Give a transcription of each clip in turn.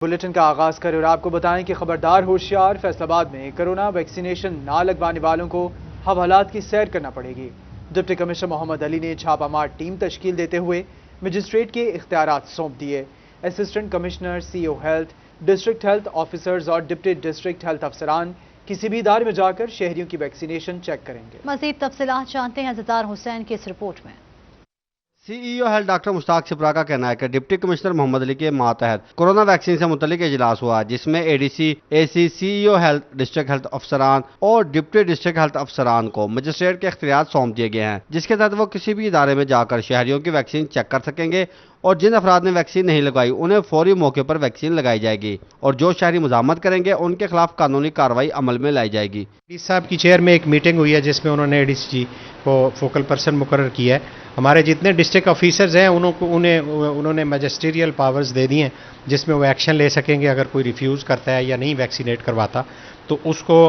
Bulletin کا آغاز کریں اور آپ کو بتائیں کہ خبردار ہوشیار، فیصل آباد میں کرونا ویکسینیشن نہ لگوانے والوں کو حوالات کی سیر کرنا پڑے گی۔ ڈپٹی کمشنر محمد علی نے چھاپہ مار ٹیم تشکیل دیتے ہوئے مجسٹریٹ کے اختیارات سونپ دیے۔ Assistant commissioner, C O health, district health officers اور ڈپٹی ڈسٹرکٹ ہیلتھ افسران کسی بھی ادارے میں جا کر شہریوں کی ویکسینیشن چیک کریں گے۔ مزید تفصیلات جانتے ہیں ستار حسین کی اس رپورٹ میں۔ سی ای او ہیلتھ ڈاکٹر مشتاق چھبرا کا کہنا ہے کہ ڈپٹی کمشنر محمد علی کے ماتحت کورونا ویکسین سے متعلق اجلاس ہوا، جس میں اے ڈی سی، اے سی، سی ای او ہیلتھ، ڈسٹرکٹ ہیلتھ افسران اور ڈپٹی ڈسٹرکٹ ہیلتھ افسران کو مجسٹریٹ کے اختیارات سونپ دیے گئے ہیں، جس کے تحت وہ کسی بھی ادارے میں جا کر شہریوں کی ویکسین چیک کر سکیں گے اور جن افراد نے ویکسین نہیں لگوائی انہیں فوری موقع پر ویکسین لگائی جائے گی اور جو شہری مزاحمت کریں گے ان کے خلاف قانونی کارروائی عمل میں لائی جائے گی۔ ڈی صاحب کی چیئر میں ایک میٹنگ ہوئی ہے جس میں انہوں نے اے ڈی سی جی کو فوکل پرسن مقرر کیا ہے۔ ہمارے جتنے ڈسٹرکٹ آفیسرز ہیں انہوں نے میجسٹیریل پاورز دے دی ہیں جس میں وہ ایکشن لے سکیں گے اگر کوئی ریفیوز کرتا ہے یا نہیں ویکسینیٹ کرواتا تو اس کو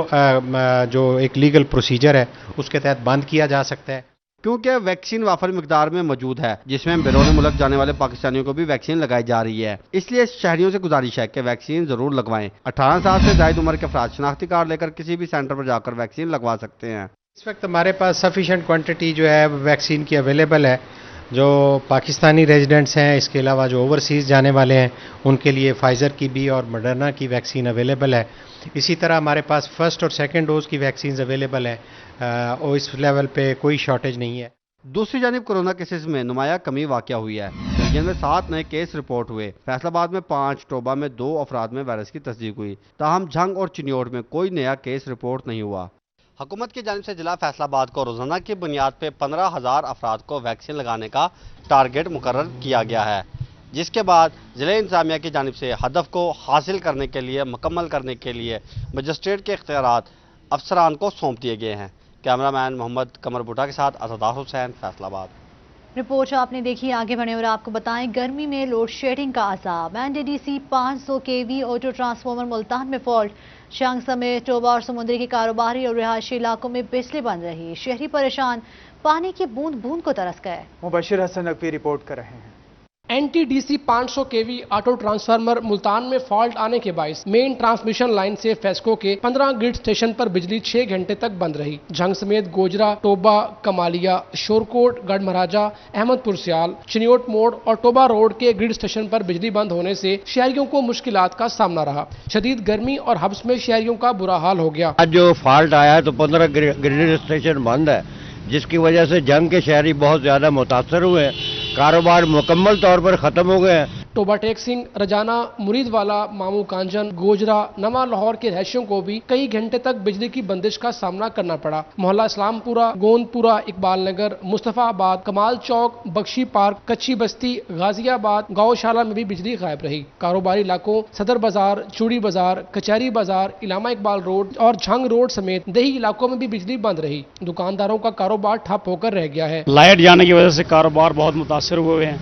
جو ایک لیگل پروسیجر ہے اس کے تحت بند کیا جا سکتا ہے۔ کیونکہ ویکسین وافر مقدار میں موجود ہے جس میں بیرون ملک جانے والے پاکستانیوں کو بھی ویکسین لگائی جا رہی ہے، اس لیے شہریوں سے گزارش ہے کہ ویکسین ضرور لگوائیں۔ 18 سال سے زائد عمر کے افراد شناختی کارڈ لے کر کسی بھی سینٹر پر جا کر ویکسین لگوا سکتے ہیں۔ اس وقت ہمارے پاس سفیشینٹ کوانٹٹی جو ہے ویکسین کی اویلیبل ہے۔ جو پاکستانی ریزیڈنٹس ہیں، اس کے علاوہ جو اوورسیز جانے والے ہیں ان کے لیے فائزر کی بھی اور مڈرنا کی ویکسین اویلیبل ہے۔ اسی طرح ہمارے پاس فرسٹ اور سیکنڈ ڈوز کی ویکسینز اویلیبل ہیں اور اس لیول پہ کوئی شارٹیج نہیں ہے۔ دوسری جانب کورونا کیسز میں نمایاں کمی واقع ہوئی ہے، جن میں 7 نئے کیس رپورٹ ہوئے۔ فیصل آباد میں 5، ٹوبہ میں 2 افراد میں وائرس کی تصدیق ہوئی، تاہم جھنگ اور چنیوٹ میں کوئی نیا کیس رپورٹ نہیں ہوا۔ حکومت کی جانب سے ضلع فیصل آباد کو روزانہ کی بنیاد پہ 15,000 افراد کو ویکسین لگانے کا ٹارگٹ مقرر کیا گیا ہے، جس کے بعد ضلع انتظامیہ کی جانب سے ہدف کو حاصل کرنے کے لیے مکمل کرنے کے لیے مجسٹریٹ کے اختیارات افسران کو سونپ دیے گئے ہیں۔ کیمرہ مین محمد قمر بھٹا کے ساتھ ستار حسین، فیصل آباد۔ رپورٹ آپ نے دیکھی، آگے بڑھیں اور آپ کو بتائیں گرمی میں لوڈ شیڈنگ کا عذاب۔ N D D C 500 kV auto transformer Multan میں فالٹ، شنگ سمیت ٹوبہ اور سمندری کے کاروباری اور رہائشی علاقوں میں بجلی بند رہی، شہری پریشان، پانی کی بوند بوند کو ترس گئے۔ مبشر حسن نقوی رپورٹ کر رہے ہیں۔ N T D C 500 kV auto transformer Multan میں فالٹ آنے کے باعث مین ٹرانسمیشن لائن سے فیسکو کے 15 گرڈ اسٹیشن پر بجلی 6 گھنٹے تک بند رہی۔ جھنگ سمیت گوجرا، ٹوبہ، کمالیہ، شورکوٹ، گڑھ مہاراجہ، احمد پور سیال، چنیوٹ موڑ اور ٹوبہ روڈ کے گرڈ اسٹیشن پر بجلی بند ہونے سے شہریوں کو مشکلات کا سامنا رہا۔ شدید گرمی اور حبس میں شہریوں کا برا حال ہو گیا۔ آج جو فالٹ آیا ہے تو 15 گرڈ اسٹیشن بند ہے، جس کی وجہ سے جنگ کے شہری بہت زیادہ متاثر ہوئے ہیں، کاروبار مکمل طور پر ختم ہو گئے ہیں۔ ٹوبہ ٹیک سنگھ، رجانہ، مرید والا، مامو کانجن، گوجرا، نواں لاہور کے رہائشیوں کو بھی کئی گھنٹے تک بجلی کی بندش کا سامنا کرنا پڑا۔ محلہ اسلام پورہ، گوند پورہ، اقبال نگر، مصطفیٰ آباد، کمال چوک، بخشی پارک، کچی بستی، غازی آباد، گاؤں شالہ میں بھی بجلی غائب رہی۔ کاروباری علاقوں صدر بازار، چوڑی بازار، کچہری بازار، علامہ اقبال روڈ اور جھنگ روڈ سمیت دیہی علاقوں میں بھی بجلی بند رہی۔ دکانداروں کا کاروبار ٹھپ ہو کر رہ گیا ہے۔ لائٹ جانے کی وجہ سے کاروبار بہت متاثر ہوئے ہیں۔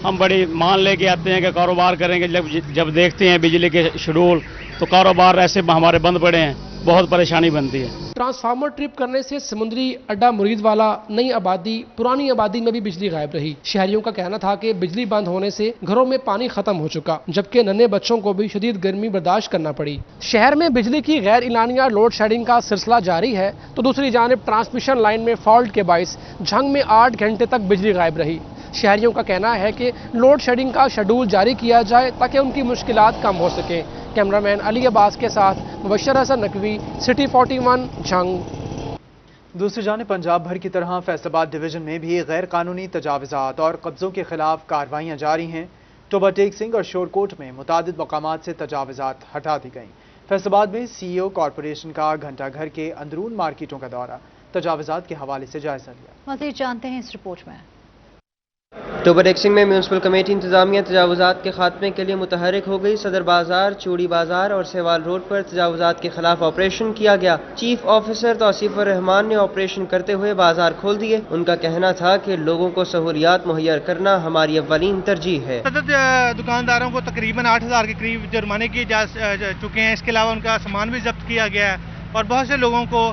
ہم بڑی مان لے کے آتے ہیں کہ کاروبار کریں گے، جب دیکھتے ہیں بجلی کے شیڈول تو کاروبار ایسے ہمارے بند پڑے ہیں، بہت پریشانی بنتی ہے۔ ٹرانسفارمر ٹرپ کرنے سے سمندری اڈا مرید والا، نئی آبادی، پرانی آبادی میں بھی بجلی غائب رہی۔ شہریوں کا کہنا تھا کہ بجلی بند ہونے سے گھروں میں پانی ختم ہو چکا، جبکہ ننھے بچوں کو بھی شدید گرمی برداشت کرنا پڑی۔ شہر میں بجلی کی غیر اعلانیہ لوڈ شیڈنگ کا سلسلہ جاری ہے تو دوسری جانب ٹرانسمیشن لائن میں فالٹ کے باعث جھنگ میں 8 گھنٹے تک بجلی غائب رہی۔ شہریوں کا کہنا ہے کہ لوڈ شیڈنگ کا شیڈول جاری کیا جائے تاکہ ان کی مشکلات کم ہو سکیں۔ کیمرہ مین علی عباس کے ساتھ مبشر حسن نقوی، سٹی 41، جھنگ۔ دوسری جانب پنجاب بھر کی طرح فیصل آباد ڈویژن میں بھی غیر قانونی تجاوزات اور قبضوں کے خلاف کارروائیاں جاری ہیں۔ ٹوبہ ٹیک سنگھ اور شورکوٹ میں متعدد مقامات سے تجاوزات ہٹا دی گئیں۔ فیصل آباد میں سی ای او کارپوریشن کا گھنٹہ گھر کے اندرون مارکیٹوں کا دورہ، تجاوزات کے حوالے سے جائزہ لیا۔ مزید جانتے ہیں اس رپورٹ میں۔ ٹوبہ ٹیک سنگھ میں میونسپل کمیٹی انتظامیہ تجاوزات کے خاتمے کے لیے متحرک ہو گئی۔ صدر بازار، چوڑی بازار اور سیوال روڈ پر تجاوزات کے خلاف آپریشن کیا گیا۔ چیف آفیسر توصیف الرحمان نے آپریشن کرتے ہوئے بازار کھول دیے۔ ان کا کہنا تھا کہ لوگوں کو سہولیات مہیا کرنا ہماری اولین ترجیح ہے۔ دکانداروں کو تقریباً 8,000 کے قریب جرمانے کیے جا چکے ہیں، اس کے علاوہ ان کا سامان بھی ضبط کیا گیا ہے اور بہت سے لوگوں کو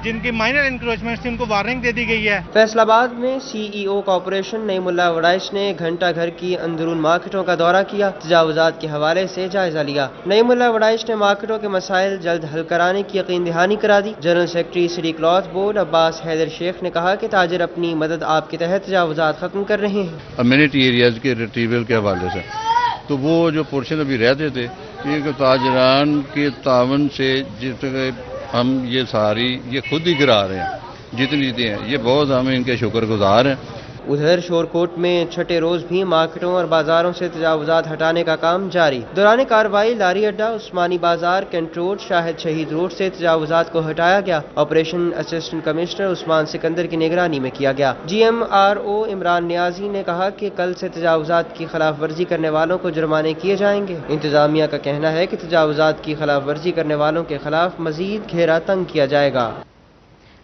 جن کی مائنر انکروچمنٹ تھی ان کو وارننگ دے دی گئی ہے۔ فیصل آباد میں CEO کارپوریشن نعیم اللہ وڑائش نے گھنٹہ گھر کی اندرون مارکیٹوں کا دورہ کیا، تجاوزات کے حوالے سے جائزہ لیا۔ نعیم اللہ وڑائش نے مارکیٹوں کے مسائل جلد حل کرانے کی یقین دہانی کرا دی۔ General secretary city cloth board Abbas Haider Sheikh نے کہا کہ تاجر اپنی مدد آپ کے تحت تجاوزات ختم کر رہے ہیں۔ امیونٹی ایریاز کے ریٹریول کے حوالے سے تو وہ جو پورشن ابھی رہتے تھے یہ تاجران کے تعاون سے ہم یہ خود ہی گرا رہے ہیں جتنی ہیں، یہ بہت ہم ان کے شکر گزار ہیں۔ ادھر شورکوٹ میں چھٹے روز بھی مارکیٹوں اور بازاروں سے تجاوزات ہٹانے کا کام جاری۔ دوران کارروائی لاری اڈا، عثمانی بازار، کینٹ روڈ، شاہد شہید روڈ سے تجاوزات کو ہٹایا گیا۔ آپریشن اسسٹنٹ کمشنر عثمان سکندر کی نگرانی میں کیا گیا۔ GMRO عمران نیازی نے کہا کہ کل سے تجاوزات کی خلاف ورزی کرنے والوں کو جرمانے کیے جائیں گے۔ انتظامیہ کا کہنا ہے کہ تجاوزات کی خلاف ورزی کرنے والوں کے خلاف مزید گھیرا تنگ کیا جائے گا۔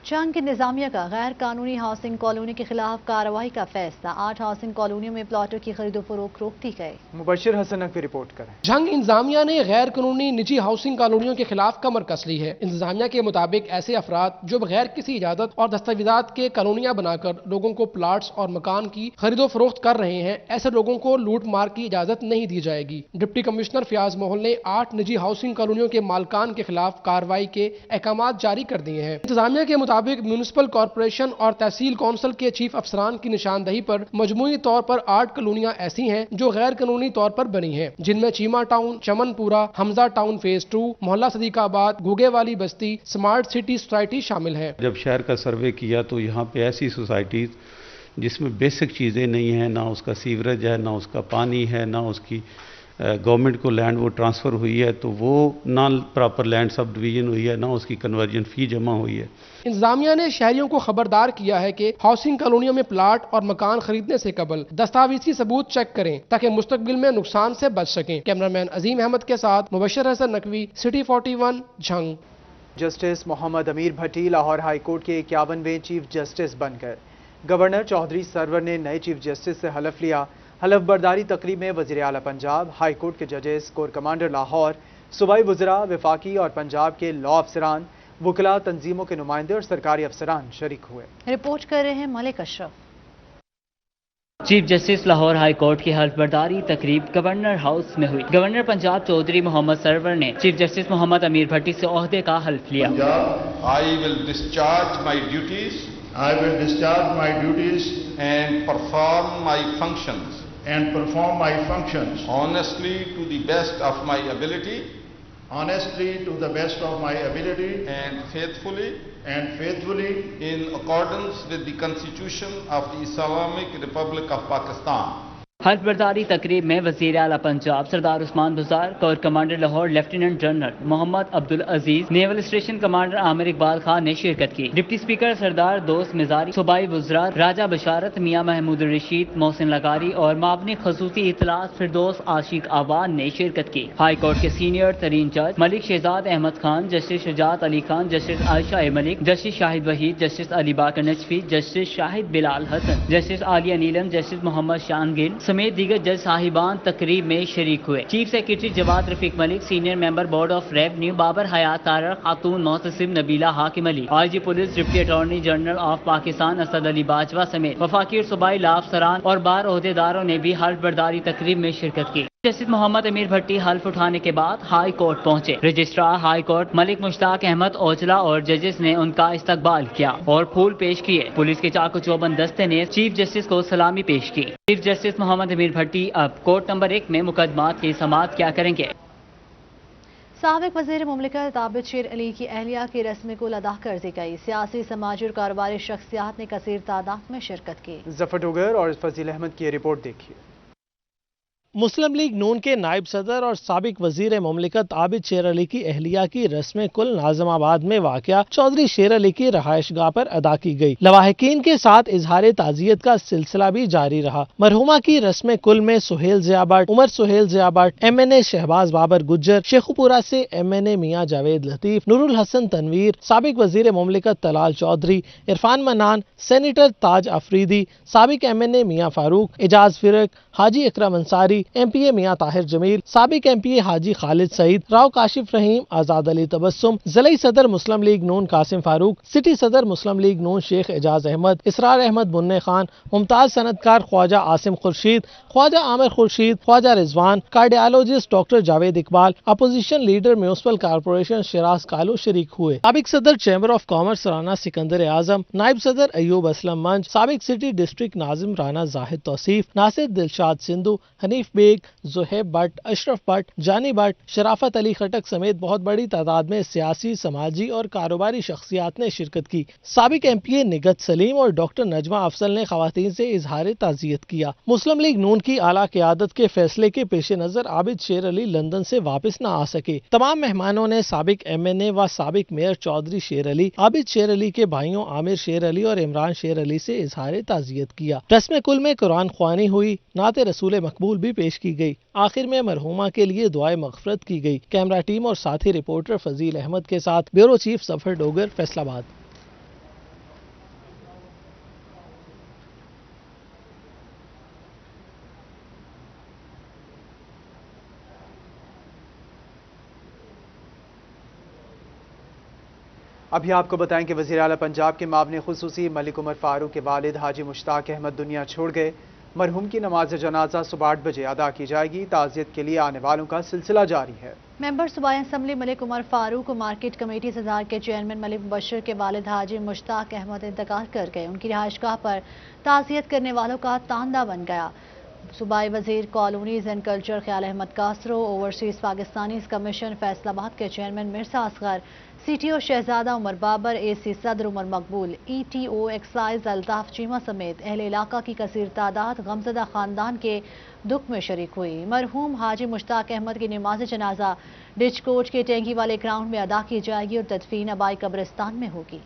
چنگ انتظامیہ کا غیر قانونی ہاؤسنگ کالونی کے خلاف کارروائی کا فیصلہ۔ 8 ہاؤسنگ کالونیوں میں پلاٹوں کی خرید و فروخت روک دی گئی۔ مبشر حسن نقوی رپورٹ کریں۔ جنگ انتظامیہ نے غیر قانونی نجی ہاؤسنگ کالونیوں کے خلاف کمر کس لی ہے۔ انتظامیہ کے مطابق ایسے افراد جو بغیر کسی اجازت اور دستاویزات کے کالونیاں بنا کر لوگوں کو پلاٹس اور مکان کی خرید و فروخت کر رہے ہیں، ایسے لوگوں کو لوٹ مار کی اجازت نہیں دی جائے گی۔ ڈپٹی کمشنر فیاض محل نے 8 نجی ہاؤسنگ کالونیوں کے مالکان کے خلاف کارروائی کے احکامات جاری کر دیے ہیں۔ انتظامیہ کے مطابق میونسپل کارپوریشن اور تحصیل کونسل کے چیف افسران کی نشاندہی پر مجموعی طور پر 8 کالونیاں ایسی ہیں جو غیر قانونی طور پر بنی ہیں، جن میں چیمہ ٹاؤن، چمن پورہ، حمزہ ٹاؤن فیز 2، محلہ صدیق آباد، گھوگے والی بستی، سمارٹ سٹی سوسائٹی شامل ہے۔ جب شہر کا سروے کیا تو یہاں پہ ایسی سوسائٹیز جس میں بیسک چیزیں نہیں ہیں، نہ اس کا سیوریج ہے، نہ اس کا پانی ہے، نہ اس کی گورنمنٹ کو لینڈ وہ ٹرانسفر ہوئی ہے، تو وہ non proper land sub division ہوئی ہے، نہ اس کی کنورژن فی جمع ہوئی ہے۔ انتظامیہ نے شہریوں کو خبردار کیا ہے کہ ہاؤسنگ کالونیوں میں پلاٹ اور مکان خریدنے سے قبل دستاویزی ثبوت چیک کریں تاکہ مستقبل میں نقصان سے بچ سکیں۔ کیمرامین عظیم احمد کے ساتھ مبشر حسن نقوی، سٹی 41، جھنگ۔ جسٹس محمد امیر بھٹی لاہور ہائی کورٹ کے 51ویں چیف جسٹس بن گئے۔ گورنر چودھری سرور نے نئے چیف جسٹس سے حلف لیا۔ حلف برداری تقریب میں وزیر اعلیٰ پنجاب، ہائی کورٹ کے ججز، کور کمانڈر لاہور، صوبائی وزراء، وفاقی اور پنجاب کے لاء افسران، وکلاء، تنظیموں کے نمائندے اور سرکاری افسران شریک ہوئے۔ رپورٹ کر رہے ہیں Malik Ashraf. Chief justice Lahore high court کی حلف برداری تقریب گورنر ہاؤس میں ہوئی۔ گورنر پنجاب چودھری محمد سرور نے چیف جسٹس محمد امیر بھٹی سے عہدے کا حلف لیا۔ I will discharge my duties and perform my functions honestly to the best of my ability and faithfully in accordance with the Constitution of the Islamic Republic of Pakistan. حلف برداری تقریب میں وزیر اعلیٰ Punjab Sardar Usman Buzdar, corps commander Lahore lieutenant general Muhammad Abdulaziz, naval station commander Amir Iqbal Khan نے شرکت کی۔ Deputy speaker سردار دوست مزاری، صوبائی وزراء راجہ بشارت، میاں محمود الرشید، محسن لغاری اور معاون خصوصی اطلاعات فردوس عاشق آوان نے شرکت کی۔ ہائی کورٹ کے سینئر ترین جج ملک شہزاد احمد خان، جسٹس شجاعت علی خان، جسٹس عائشہ ملک، جسٹس شاہد وحید، جسٹس علی باقر نجفی، جسٹس شاہد بلال حسن، جسٹس عالیہ نیلم، جسٹس محمد شان گل سمیت دیگر جج صاحبان تقریب میں شریک ہوئے۔ Chief secretary Jawad Rafiq Malik, senior member board of revenue Babar Hayat Tarar, خاتون محتسب Nabila Hakim Ali, IG police deputy attorney general of Pakistan Asad Ali Bajwa سمیت وفاقی اور صوبائی لاء افسران اور بار عہدیداروں نے بھی حلف برداری تقریب میں شرکت کی۔ جسٹس محمد امیر بھٹی حلف اٹھانے کے بعد ہائی کورٹ پہنچے۔ رجسٹرار ہائی کورٹ ملک مشتاق احمد اوجلا اور ججز نے ان کا استقبال کیا اور پھول پیش کیے۔ پولیس کے چاق و چوبند دستے نے چیف جسٹس کو سلامی پیش کی۔ چیف جسٹس محمد امیر بھٹی اب کورٹ نمبر 1 میں مقدمات کی سماعت کیا کریں گے۔ سابق وزیر مملکت عابد شیر علی کی اہلیہ کی رسم کل ادا کر دی گئی۔ سیاسی، سماجی اور کاروباری شخصیات نے کثیر تعداد میں شرکت کی۔ ظفر ڈوگر اور فضیل احمد کی رپورٹ دیکھیے۔ مسلم لیگ نون کے نائب صدر اور سابق وزیر مملکت عابد شیر علی کی اہلیہ کی رسم کل ناظم آباد میں واقع چودھری شیر علی کی رہائش گاہ پر ادا کی گئی۔ لواحقین کے ساتھ اظہار تعزیت کا سلسلہ بھی جاری رہا۔ مرحومہ کی رسم کل میں سہیل ضیاء بٹ، عمر سہیل ضیاء بٹ، MNA شہباز بابر گجر، شیخوپورہ سے MNA میاں جاوید لطیف، نور الحسن تنویر، سابق وزیر مملکت طلال چودھری، عرفان منان، سینیٹر تاج افریدی، سابق MNA میاں فاروق، اعجاز فرق، حاجی اکرم انصاری، अली, MPA मियां ताहिर जमील, साबिक MPA हाजी खालिद सईद, राव काशिफ रहीम, आजाद अली तबस्सुम, ज़िलाई सदर Muslim League Noon Qasim Farooq, city सदर मुस्लिम लीग नून शेख एजाज अहमद, इसरार अहमद बुन्ने खान, मुमताज सनतकार Khawaja Asim Khurshid, Khawaja Amir Khurshid, Khawaja Rizwan, cardiologist doctor Javed Iqbal, opposition leader municipal corporation Shiraz Kalu शरीक हुए। साबिक सदर chamber of commerce Rana Sikandar Azam, नायब सदर अयूब असलम मंज, साबिक सिटी डिस्ट्रिक्ट नाजिम राना जाहिद तौसीफ, नासिर दिलशाद सिंधु, हनीफ बेग, जुहेब भट्ट, अशरफ भट्ट, जानी भट्ट, शराफत अली खटक समेत बहुत बड़ी तादाद में सियासी, समाजी और कारोबारी शख्सियात ने शिरकत की। साबिक MPA निगत सलीम और डॉक्टर नजमा अफजल ने खवातीन से इजहार ताज़ियत किया। मुस्लिम लीग नून की आला क़यादत के फैसले के पेश नजर आबिद शेर अली लंदन से वापस न आ सके। तमाम मेहमानों ने साबिक MNA व साबिक मेयर चौधरी शेर अली, आबिद शेर अली के भाइयों आमिर शेर अली और इमरान शेर अली से इजहार ताज़ियत किया। रस्म कुल में कुरान ख्वानी हुई, नाते रसूल मकबूल भी पेश की गई। आखिर में मरहुमा के लिए दुआए मग़फ़िरत की गई। कैमरा टीम और साथी रिपोर्टर फजील अहमद के साथ ब्यूरो चीफ सफर डोगर, फैसलाबाद। अभी आपको बताएं कि वज़ीर आला पंजाब के मामले खुसूसी मलिक उमर फारूक के वालिद हाजी मुश्ताक अहमद दुनिया छोड़ गए। मरहूम की नमाज जनाजा सुबह 8 बजे अदा की जाएगी। ताज़ियत के लिए आने वालों का सिलसिला जारी है। मेंबर सूबाई असम्बली मलिक उमर फारूक और मार्केट कमेटी सदार के चेयरमैन मलिक मुबशर के वालिद हाजी मुश्ताक अहमद इंतकाल कर गए। उनकी रिहाइशगाह पर ताज़ियत करने वालों का तांदा बन गया। सूबाई वजीर colonies and culture Khayal Ahmed Kasro, overseas Pakistanis commission Faisalabad के chairman Mirza Asghar, CTO Shahzada Umar Babar, AC सदर उमर मकबूल, ETO एक्साइज अल्ताफ चीमा समेत अहले इलाका की कसीर तादाद गमज़दा खानदान के दुख में शरीक हुई। मरहूम हाजी मुश्ताक अहमद की नमाज जनाजा डिच कोट के टेंगी वाले ग्राउंड में अदा की जाएगी और तदफीन अबाई कब्रिस्तान में होगी।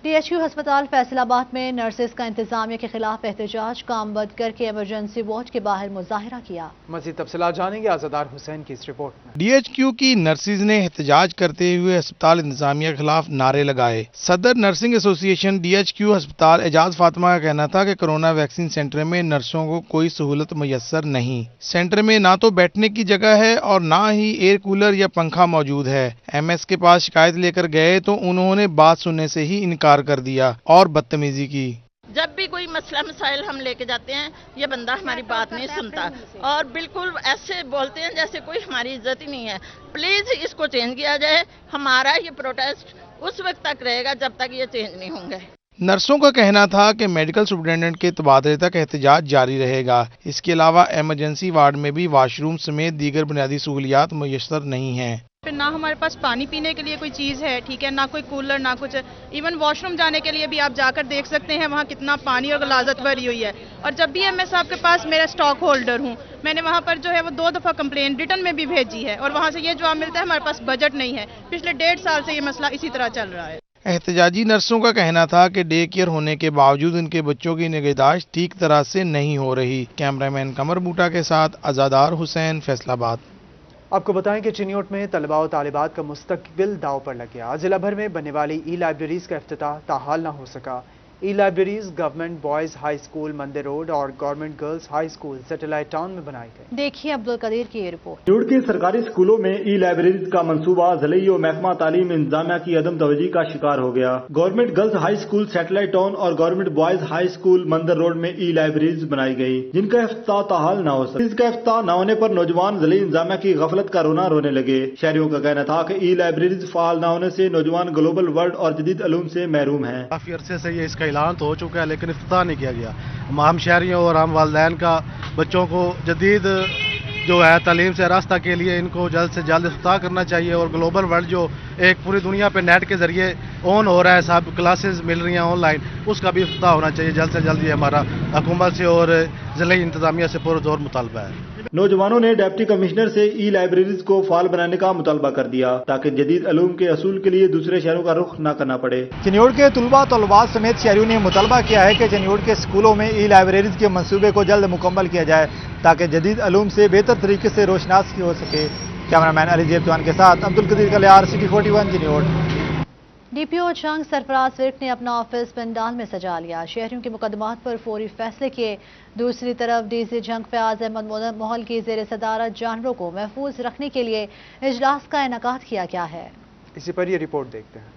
DHQ अस्पताल फैसलाबाद में नर्सेस का इंतजामिया के खिलाफ एहतजाज, काम बंद करके इमरजेंसी वार्ड के बाहर मुजाहिरा किया। मजीद तफसीलात जानेंगे आज़ादार हुसैन की इस रिपोर्ट में। DHQ की नर्सिस ने एहतजाज करते हुए अस्पताल इंतजामिया के खिलाफ नारे लगाए। सदर नर्सिंग एसोसिएशन DHQ अस्पताल एजाज फातिमा का कहना था कि कोरोना वैक्सीन सेंटर में नर्सों को कोई सहूलत मुयस्सर नहीं। सेंटर में ना तो बैठने की जगह है और ना ही एयर कूलर या पंखा मौजूद है। MS के पास शिकायत लेकर गए तो उन्होंने बात सुनने से ही इनकार कर दिया और बदतमीजी की। जब भी कोई मसला मसाइल हम लेके जाते हैं, ये बंदा हमारी बात नहीं सुनता और बिल्कुल ऐसे बोलते हैं जैसे कोई हमारी इज्जत ही नहीं है। प्लीज इसको चेंज किया जाए। हमारा ये प्रोटेस्ट उस वक्त तक रहेगा जब तक ये चेंज नहीं होंगे। नर्सों का कहना था कि मेडिकल सुपरिटेंडेंट के तबादले तक एहतजाज जारी रहेगा। इसके अलावा इमरजेंसी वार्ड में भी वाशरूम समेत दीगर बुनियादी सहूलियात मुयस्सर नहीं हैं। ना हमारे पास पानी पीने के लिए कोई चीज़ है, ठीक है, ना कोई कूलर, ना कुछ। इवन वॉशरूम जाने के लिए भी आप जाकर देख सकते हैं वहाँ कितना पानी और गलाजत भरी हुई है। और जब भी MS साहब के पास मेरा स्टॉक होल्डर हूँ, मैंने वहाँ पर जो है वो 2 दफ़ा कंप्लेन रिटर्न में भी भेजी है और वहाँ से ये जवाब मिलता है हमारे पास बजट नहीं है। पिछले 1.5 साल से ये मसला इसी तरह चल रहा है। एहतजाजी नर्सों का कहना था कि डे केयर होने के बावजूद उनके बच्चों की निगहदाश्त ठीक तरह से नहीं हो रही। कैमरामैन कमर बूटा के साथ आज़ादार हुसैन, फैसलाबाद। आपको बताएं कि चिन्योट में तलबा और तालिबात का मुस्तकबिल दाव पर लग गया। जिला भर में बनने वाली ई-लाइब्रेरीज का इफ्तिताह ताहाल न हो सका। ई-लाइब्रेरीज गवर्नमेंट बॉयज हाई स्कूल मंदिर रोड और government girls high school satellite town में बनाई गई। देखिए अब्दुल कदीर की ये रिपोर्ट। चिन्योट के सरकारी स्कूलों में ई-लाइब्रेरीज का मंसूबा ज़िले और महकमा तालीम इंतजामिया की अदम तवज्जो का शिकार हो गया। Government girls high school satellite town और गवर्नमेंट बॉयज हाई स्कूल मंदिर रोड में ई-लाइब्रेरीज बनाई गई, जिनका इफ्तिताह ताहाल न हो सका। इसका इफ्तिताह न होने पर नौजवान ज़िले इंतजामिया की गफलत का रोना रोने लगे। शहरियों का कहना था कि ई-लाइब्रेरीज फाल न होने से नौजवान ग्लोबल वर्ल्ड और जदीद अलूम से महरूम है। काफी अरसे से ये इसका ऐलान तो हो चुका है लेकिन इफ्तिताह नहीं किया गया। हम शहरियों और हम वालिदैन का बच्चों को जदीद जो है तालीम से रास्ता के लिए इनको जल्द से जल्द इफ्तिताह करना चाहिए और ग्लोबल वर्ल्ड जो एक पूरी दुनिया पे नेट के जरिए ऑन हो रहा है, सब क्लासेस मिल रही हैं ऑनलाइन, उसका भी इफ्तिताह होना चाहिए जल्द से जल्द। ये हमारा हुकूमत से और ज़िले इंतजामिया से पुरज़ोर मुतालबा है। नौजवानों ने डिप्टी कमिश्नर से ई-लाइब्रेरीज को फाल बनाने का मुतालबा कर दिया ताकि जदीद अलूम के असूल के लिए दूसरे शहरों का रुख न करना पड़े। चिन्योट के तलबात समेत शहरियों ने मुतालबा किया है कि चिन्योट के स्कूलों में ई-लाइब्रेरीज के मंसूबे को जल्द मुकम्मल किया जाए ताकि जदीद अलूम से बेहतर तरीके से रोशनास हो सके। कैमरामैन अली जेब जवान के साथ अब्दुल कदीर कलियार, सिटी 41 चिन्योट। DPO जंग सरफराज विर्क ने अपना ऑफिस पंडाल में सजा लिया। शहरियों के मुकदमात पर फौरी फैसले किए। दूसरी तरफ DC जंग फयाज अहमद मोहल की ज़ेर सदारत जानवरों को महफूज रखने के लिए इजलास का इनेकाद किया गया है। इसी पर ये रिपोर्ट देखते हैं।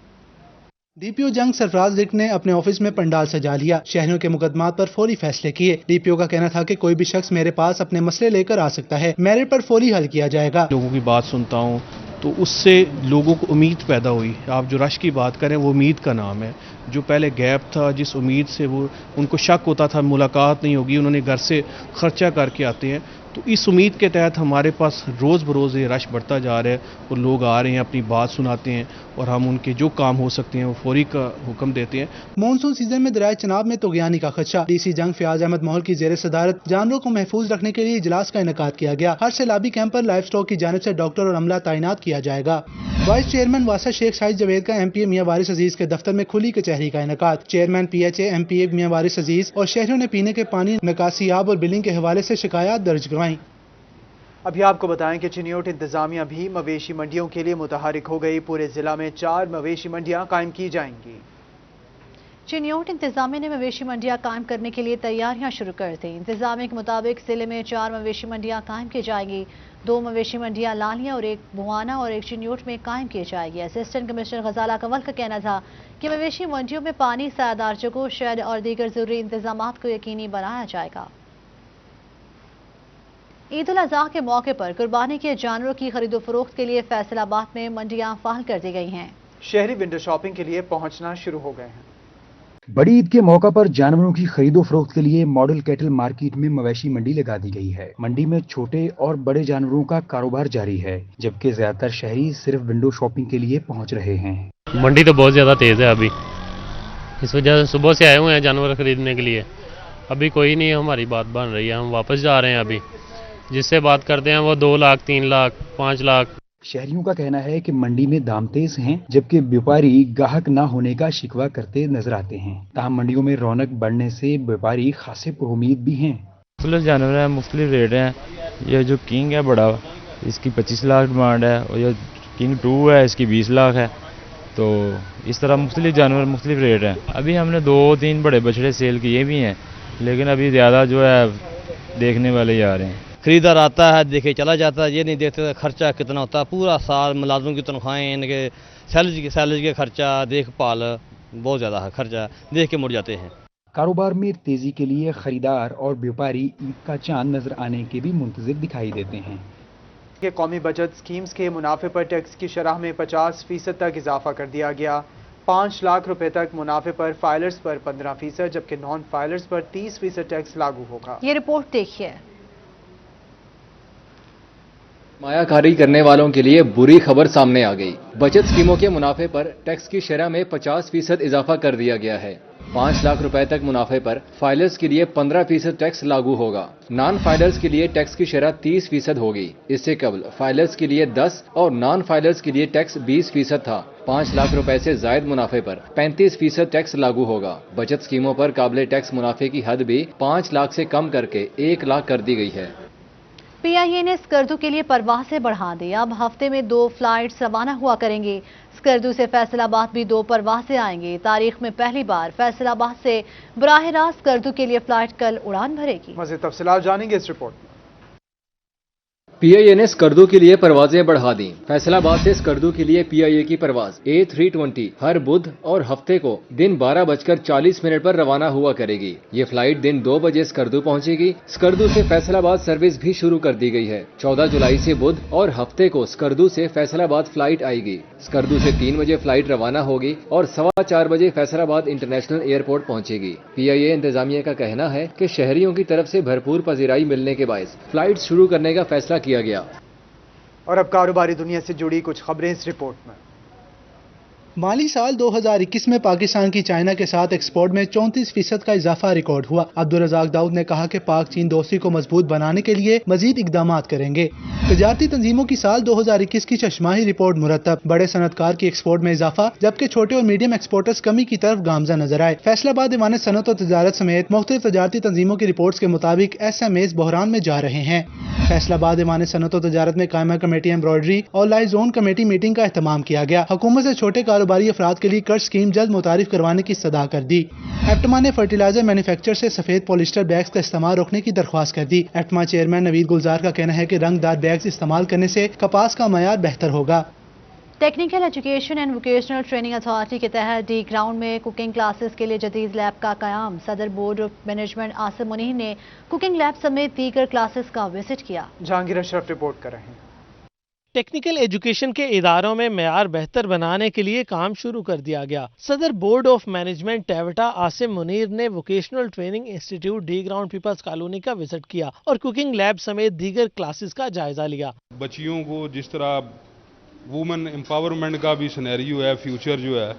DPO जंग सरफराज विर्क ने अपने ऑफिस में पंडाल सजा लिया। शहरियों के मुकदमात पर फौरी फैसले किए। DPO का कहना था कि कोई भी शख्स मेरे पास अपने मसले लेकर आ सकता है, मेरिट पर फौरी हल किया जाएगा। लोगों की बात सुनता हूँ तो उससे लोगों को उम्मीद पैदा हुई। आप जो रश की बात करें वो उम्मीद का नाम है। जो पहले गैप था, जिस उम्मीद से वो उनको शक होता था मुलाकात नहीं होगी, उन्होंने घर से खर्चा करके आते हैं, तो इस उम्मीद के तहत हमारे पास रोज़ बरोज़ ये रश बढ़ता जा रहा है और लोग आ रहे हैं, अपनी बात सुनाते हैं और हम उनके जो काम हो सकते हैं वो फौरी का हुक्म देते हैं। मानसून सीजन में दरियाए चनाब में तोगयानी का खदशा। DC जंग फयाज अहमद मोहल की ज़ेर सदारत जानवरों को महफूज रखने के लिए इजलास का इनेकाद किया गया। हर सैलाबी कैंप पर लाइफ स्टॉक की जानिब से डॉक्टर और अमला तैनात किया जाएगा। वाइस चेयरमैन वासा शेख शाहिद जवेद का MPA मियां वारिस अजीज के दफ्तर में खुली कचहरी का इनेकाद। चेयरमैन PHA MPA मियां वारिस अजीज और शहरियों ने पीने के पानी, निकासियाब और बिलिंग के हवाले से शिकायत दर्ज करवाई। अभी आपको बताएं कि चिन्योट इंतजामिया भी मवेशी मंडियों के लिए मुतहरिक हो गई। पूरे जिला में 4 मवेशी मंडियां कायम की जाएंगी। चिन्योट इंतजामिया ने मवेशी मंडियां कायम करने के लिए तैयारियां शुरू कर दी। इंतजामिया के मुताबिक जिले में 4 मवेशी मंडियां कायम की जाएंगी। 2 मवेशी मंडियां लालिया और 1 बुहाना और 1 चिन्योट में कायम की जाएगी। असिस्टेंट कमिश्नर गजाला कंवल का कहना था कि मवेशी मंडियों में पानी, सायादार जगह, शेड और दीगर जरूरी इंतजाम को यकीनी बनाया जाएगा। ईद उल अज़हा के मौके पर कुर्बानी के जानवरों की खरीदो फरोख्त के लिए फैसलाबाद में मंडियां फाल कर दी गई हैं। शहरी विंडो शॉपिंग के लिए पहुंचना शुरू हो गए हैं। बड़ी ईद के मौका पर जानवरों की खरीदो फरोख्त के लिए मॉडल कैटल मार्केट में मवेशी मंडी लगा दी गई है। मंडी में छोटे और बड़े जानवरों का कारोबार जारी है, जबकि ज्यादातर शहरी सिर्फ विंडो शॉपिंग के लिए पहुंच रहे हैं। मंडी तो बहुत ज्यादा तेज है अभी, इस वजह से सुबह से आए हुए हैं जानवर खरीदने के लिए। अभी कोई नहीं हमारी बात बन रही है, हम वापस जा रहे हैं। अभी जिससे बात करते हैं वो 2 लाख, 3 लाख, 5 लाख। शहरियों का कहना है कि मंडी में दाम तेज हैं, जबकि व्यापारी ग्राहक न होने का शिकवा करते नजर आते हैं। ताहम मंडियों में रौनक बढ़ने से व्यापारी खासे पुरुमीद भी हैं। मुख्तलिफ जानवर हैं, मुख्तलिफ रेट हैं। ये जो किंग है बड़ा, इसकी 25 लाख डिमांड है, और ये किंग 2 है, इसकी 20 लाख है। तो इस तरह मुख्तलिफ जानवर मुख्तलिफ रेट हैं। अभी हमने 2-3 बड़े बछड़े सेल किए भी हैं, लेकिन अभी ज़्यादा जो है देखने वाले ही आ रहे हैं। खरीदार आता है, देखे चला जाता है, ये नहीं देखते खर्चा कितना होता है। पूरा साल मुलाजिम की तनख्वाहें, इनके सैलरी के खर्चा, देखभाल बहुत ज़्यादा है, खर्चा देख के मुड़ जाते हैं। कारोबार में तेजी के लिए खरीदार और व्यापारी ईद का चांद नजर आने के भी मुंतजिर दिखाई देते हैं। कि कौमी बचत स्कीम्स के मुनाफे पर टैक्स की शरह में 50% तक इजाफा कर दिया गया। 5 लाख रुपए तक मुनाफे पर फाइलर्स पर 15%, जबकि नॉन फाइलर्स पर 30% टैक्स लागू होगा। ये रिपोर्ट देखिए। मायाकारी करने वालों के लिए बुरी खबर सामने आ गई। बचत स्कीमों के मुनाफे पर टैक्स की शरह में 50% इजाफा कर दिया गया है। 5 लाख रुपए तक मुनाफे पर फाइलर्स के लिए 15% टैक्स लागू होगा। नॉन फाइलर्स के लिए टैक्स की शरह 30% होगी। इससे कबल फाइलर्स के लिए 10 और नॉन फाइलर्स के लिए टैक्स 20% था। 5 लाख रुपए से जायद मुनाफे पर 35% टैक्स लागू होगा। बचत स्कीमों पर काबिल टैक्स मुनाफे की हद भी 5 लाख से कम करके 1 लाख कर दी गई है। PIA ने स्कर्दू के लिए परवाजें बढ़ा दी। अब हफ्ते में 2 फ्लाइट्स रवाना हुआ करेंगी। स्कर्दू से फैसलाबाद भी 2 परवाजें आएंगी। तारीख में पहली बार फैसलाबाद से बराह रास्त स्कर्दू के लिए फ्लाइट कल उड़ान भरेगी। मज़ीद तफसीलात जानेंगे इस रिपोर्ट में। PIA ने स्कर्दू के लिए परवाजें बढ़ा दी। फैसलाबाद से स्कर्दू के लिए PIA की परवाज A320 हर बुध और हफ्ते को दिन 12:40 पर रवाना हुआ करेगी। ये फ्लाइट दिन 2 बजे स्कर्दू पहुंचेगी। स्कर्दू से फैसलाबाद सर्विस भी शुरू कर दी गई है। 14 जुलाई से बुध और हफ्ते को स्कर्दू से फैसलाबाद फ्लाइट आएगी। स्कर्दू से 3 बजे फ्लाइट रवाना होगी और 4:15 बजे फैसलाबाद इंटरनेशनल एयरपोर्ट पहुंचेगी। PIA इंतजामिया का कहना है कि शहरियों की तरफ से भरपूर पजीराई मिलने के बायस फ्लाइट शुरू करने का फैसला किया गया। और अब कारोबारी दुनिया से जुड़ी कुछ खबरें इस रिपोर्ट में। माली साल 2021 में पाकिस्तान की चाइना के साथ एक्सपोर्ट में 34% का इजाफा रिकॉर्ड हुआ। अब्दुल रज़ाक दाऊद ने कहा कि पाक चीन दोस्ती को मजबूत बनाने के लिए मजीद इकदाम करेंगे। तजारती तंजीमों की साल 2021 की चश्माही रिपोर्ट मुरतब। बड़े सनतकार की एक्सपोर्ट में इजाफा, जबकि छोटे और मीडियम एक्सपोर्टर्स कमी की तरफ गामजा नजर आए। फैसलाबाद दीवान सनत और तजारत समेत मुख्तलिफ तजारती तंजीमों की रिपोर्ट्स के मुताबिक SMAs बहरान में जा रहे हैं। फैसला बाद ईमान सनत और तजारत में कायमा कमेटी एम्ब्रॉयडरी और लाइव जोन कमेटी मीटिंग का एहतमाम किया गया। हुकूमत से छोटे कारोबारी अफराद के लिए कर्ज स्कीम जल्द मुतारिफ करवाने की सदा कर दी। एप्टमा ने फर्टिलाइजर मैन्युफैक्चर से सफेद पॉलिस्टर बैग्स का इस्तेमाल रोकने की दरख्वास्त कर दी। एप्टमा चेयरमैन नवीद गुलजार का कहना है कि रंगदार बैग्स इस्तेमाल करने से कपास का मयार बेहतर होगा। Technical education and vocational training authority के तहत डी ग्राउंड में कुकिंग क्लासेस के लिए जदीद लैब का क़याम। सदर board of management Asim Munir ने कुकिंग लैब समेत दीगर क्लासेस का विजिट किया। जहांगीर अशरफ रिपोर्ट कर रहे हैं। टेक्निकल एजुकेशन के इदारों में मेयार बेहतर बनाने के लिए काम शुरू कर दिया गया। सदर board of management TEVTA Asim Munir ने vocational training institute D ground peoples colony का विजिट किया और कुकिंग लैब समेत दीगर क्लासेस का जायजा लिया। बच्चियों को जिस तरह वुमेन एम्पावरमेंट का भी सिनेरियो है, फ्यूचर जो है,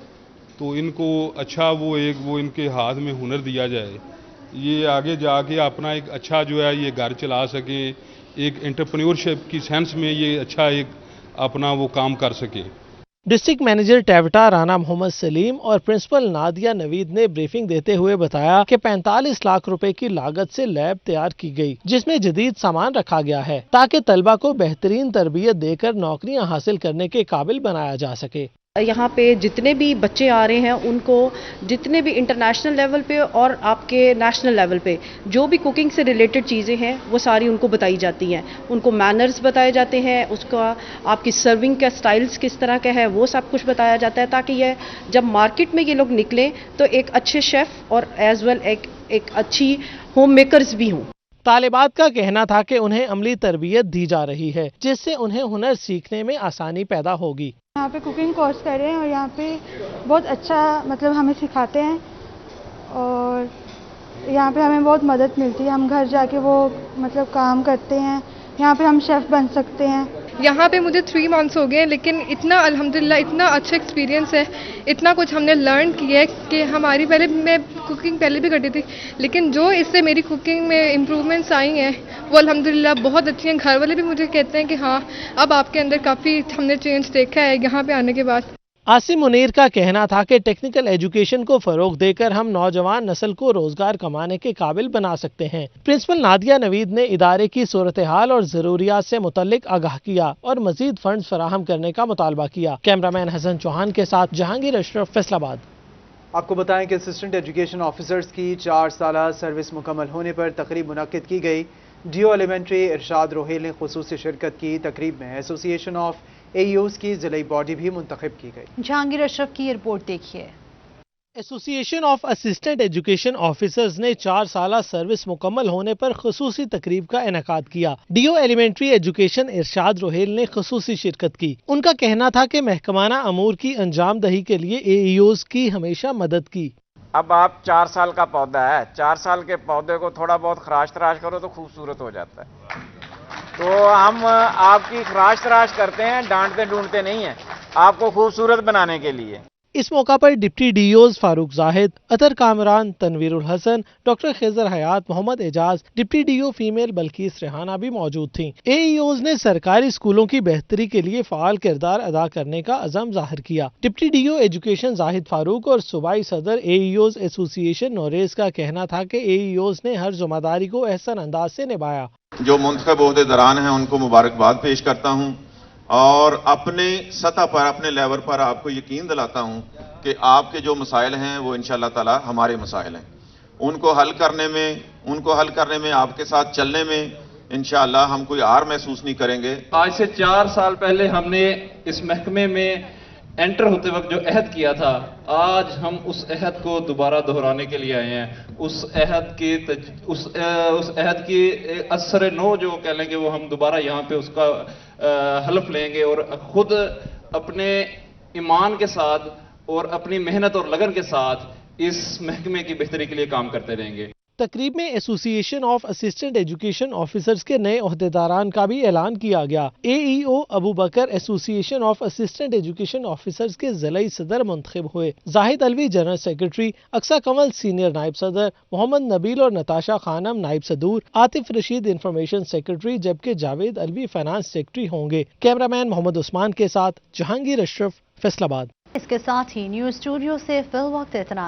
तो इनको अच्छा वो इनके हाथ में हुनर दिया जाए, ये आगे जाके अपना एक अच्छा जो है ये घर चला सके, एक एंटरप्रेन्योरशिप की सेंस में ये अच्छा एक अपना वो काम कर सके। डिस्ट्रिक्ट मैनेजर टेवटा राना मोहम्मद सलीम और प्रिंसिपल नादिया नवीद ने ब्रीफिंग देते हुए बताया कि 45 लाख रुपए की लागत से लैब तैयार की गई, जिसमें जदीद सामान रखा गया है ताकि तलबा को बेहतरीन तरबियत देकर नौकरियां हासिल करने के काबिल बनाया जा सके। यहाँ पे जितने भी बच्चे आ रहे हैं उनको जितने भी इंटरनेशनल लेवल पे और आपके नेशनल लेवल पे जो भी कुकिंग से रिलेटेड चीज़ें हैं वो सारी उनको बताई जाती हैं। उनको मैनर्स बताए जाते हैं, उसका आपकी सर्विंग का स्टाइल्स किस तरह का है वो सब कुछ बताया जाता है, ताकि ये जब मार्केट में ये लोग निकलें तो एक अच्छे शेफ़ और एज वेल एक अच्छी होम मेकर्स भी हों। तालिबात का कहना था कि उन्हें अमली तरबियत दी जा रही है, जिससे उन्हें हुनर सीखने में आसानी पैदा होगी। यहाँ पे कुकिंग कोर्स कर रहे हैं और यहाँ पे बहुत अच्छा मतलब हमें सिखाते हैं और यहाँ पे हमें बहुत मदद मिलती है। हम घर जाके वो मतलब काम करते हैं, यहाँ पे हम शेफ़ बन सकते हैं। यहाँ पे मुझे 3 मंथ्स हो गए, लेकिन इतना अल्हम्दुलिल्लाह इतना अच्छा एक्सपीरियंस है, इतना कुछ हमने लर्न किया है कि हमारी मैं कुकिंग पहले भी करती थी, लेकिन जो इससे मेरी कुकिंग में इम्प्रूवमेंट्स आई हैं वो अल्हम्दुलिल्लाह बहुत अच्छी हैं। घर वाले भी मुझे कहते हैं कि हाँ अब आपके अंदर काफ़ी हमने चेंज देखा है यहाँ पे आने के बाद। आसिम मुनीर का कहना था कि टेक्निकल एजुकेशन को फरोग देकर हम नौजवान नस्ल को रोजगार कमाने के काबिल बना सकते हैं। प्रिंसिपल नादिया नवीद ने इदारे की सूरत हाल और जरूरियात से मुतल्लिक आगाह किया और मजीद फंड फराहम करने का मुतालबा किया। कैमरामैन हसन चौहान के साथ जहांगीर अशरफ, फैसलाबाद। आपको बताएं कि असिस्टेंट एजुकेशन ऑफिसर्स की 4 साला सर्विस मुकम्मल होने पर तकरीब मुनक्किद की गई। डीओ एलिमेंट्री इरशाद रोहेल ने खुसूसी शिरकत की। तकरीब में एसोसिएशन ऑफ AEOs की जिलाई बॉडी भी मुंतखब की गई। जहांगीर अशरफ की रिपोर्ट देखिए। Association of assistant education officers ने 4 साला सर्विस मुकम्मल होने पर खुसूसी तकरीब का इनेकाद किया। डीओ एलिमेंट्री एजुकेशन इरशाद रोहेल ने खुसूसी शिरकत की। उनका कहना था कि महकमाना अमूर की अंजाम दही के लिए AEOs की हमेशा मदद की। अब आप 4 साल का पौधा है, 4 साल के पौधे को थोड़ा बहुत खराश तराश करो तो खूबसूरत हो जाता है। तो हम आपकी खराश तराश करते हैं, डांटते ढूंढते नहीं हैं, आपको खूबसूरत बनाने के लिए। इस मौका पर deputy DOs Farooq Zahid, Attar Kamran, Tanveerul Hassan, doctor Khizar Hayat, Mohammad Ejaz, deputy DO female Bilquis Rehana भी मौजूद थीं। AEOs ने सरकारी स्कूलों की बेहतरी के लिए फाल किरदार अदा करने का अज़म जाहिर किया। Deputy DO education Zahid Farooq और सूबाई सदर AEOs एसोसिएशन नोरेज का कहना था कि AEOs ने हर जिम्मेदारी को एहसन अंदाज से निभाया। जो मुंतखब ओहदेदारान हैं उनको मुबारकबाद पेश करता हूं और अपने सतह पर, अपने लेवल पर आपको यकीन दिलाता हूं कि आपके जो मसाइल हैं वो इंशाअल्लाह ताला हमारे मसाइल हैं। उनको हल करने में आपके साथ चलने में इंशाअल्लाह हम कोई हार महसूस नहीं करेंगे। आज से 4 साल पहले हमने इस महकमे में एंटर होते वक्त जो अहद किया था, आज हम उस अहद को दोबारा दोहराने के लिए आए हैं। उस अहद की असर नो जो कह लेंगे वो हम दोबारा यहाँ पे उसका हल्फ लेंगे और खुद अपने ईमान के साथ और अपनी मेहनत और लगन के साथ इस महकमे की बेहतरी के लिए काम करते रहेंगे। तकरीब में association of assistant education officers के नए ओहदेदारान का भी ऐलान किया गया। AEO Abu Bakar association of assistant education officers के जिलाई सदर मुंतखब हुए। Zahid Alvi general secretary, Aqsa Kanwal senior नायब सदर, मोहम्मद नबील और नताशा खानम नायब सदूर, आतिफ रशीद इंफॉर्मेशन सेक्रेटरी, जबकि जावेद अलवी फाइनेंस सेक्रेटरी होंगे। कैमरामैन मोहम्मद उस्मान के साथ जहांगीर अशरफ, फैसलाबाद। इसके साथ ही न्यूज स्टूडियो से फिल वक्त इतना